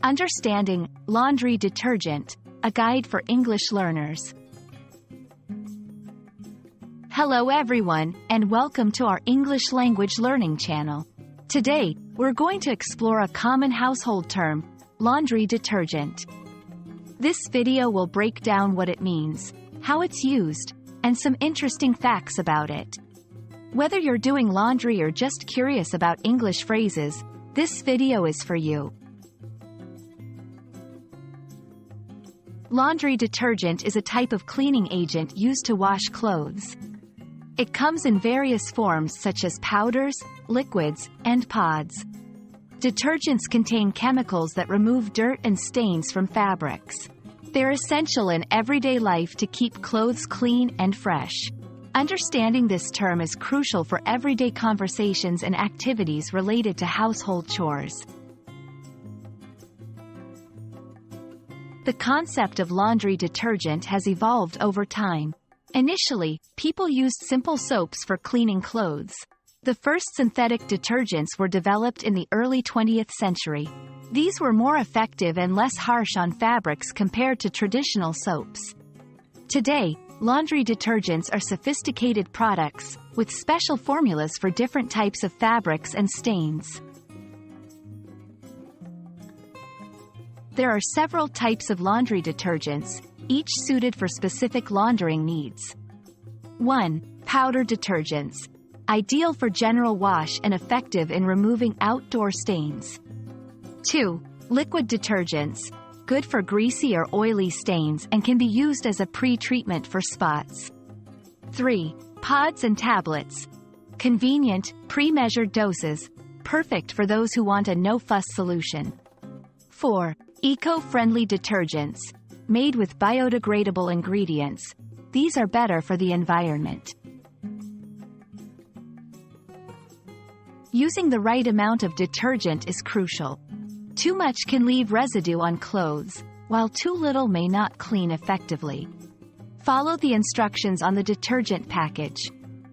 Understanding laundry detergent, a guide for English learners. Hello everyone, and welcome to our English language learning channel. Today, we're going to explore a common household term, laundry detergent. This video will break down what it means, how it's used, and some interesting facts about it. Whether you're doing laundry or just curious about English phrases, this video is for you. Laundry detergent is a type of cleaning agent used to wash clothes. It comes in various forms such as powders, liquids, and pods. Detergents contain chemicals that remove dirt and stains from fabrics. They're essential in everyday life to keep clothes clean and fresh. Understanding this term is crucial for everyday conversations and activities related to household chores. The concept of laundry detergent has evolved over time. Initially, people used simple soaps for cleaning clothes. The first synthetic detergents were developed in the early 20th century. These were more effective and less harsh on fabrics compared to traditional soaps. Today, laundry detergents are sophisticated products, with special formulas for different types of fabrics and stains. There are several types of laundry detergents, each suited for specific laundering needs. 1. Powder detergents. Ideal for general wash and effective in removing outdoor stains. 2. Liquid detergents. Good for greasy or oily stains and can be used as a pre-treatment for spots. 3. Pods and tablets. Convenient, pre-measured doses, perfect for those who want a no-fuss solution. 4. Eco-friendly detergents. Made with biodegradable ingredients. These are better for the environment. Using the right amount of detergent is crucial. Too much can leave residue on clothes, while too little may not clean effectively. Follow the instructions on the detergent package.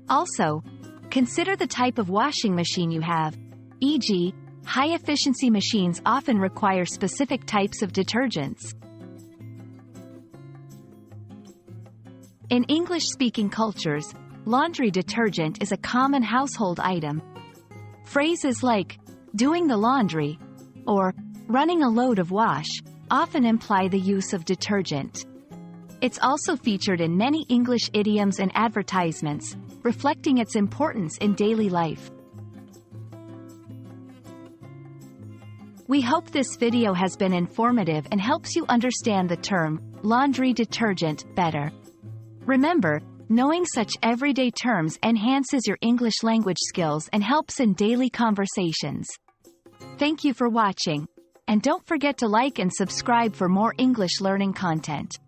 Also, consider the type of washing machine you have, e.g., high-efficiency machines often require specific types of detergents. In English-speaking cultures, laundry detergent is a common household item. Phrases like, doing the laundry, or running a load of wash, often imply the use of detergent. It's also featured in many English idioms and advertisements, reflecting its importance in daily life. We hope this video has been informative and helps you understand the term, laundry detergent, better. Remember, knowing such everyday terms enhances your English language skills and helps in daily conversations. Thank you for watching. And don't forget to like and subscribe for more English learning content.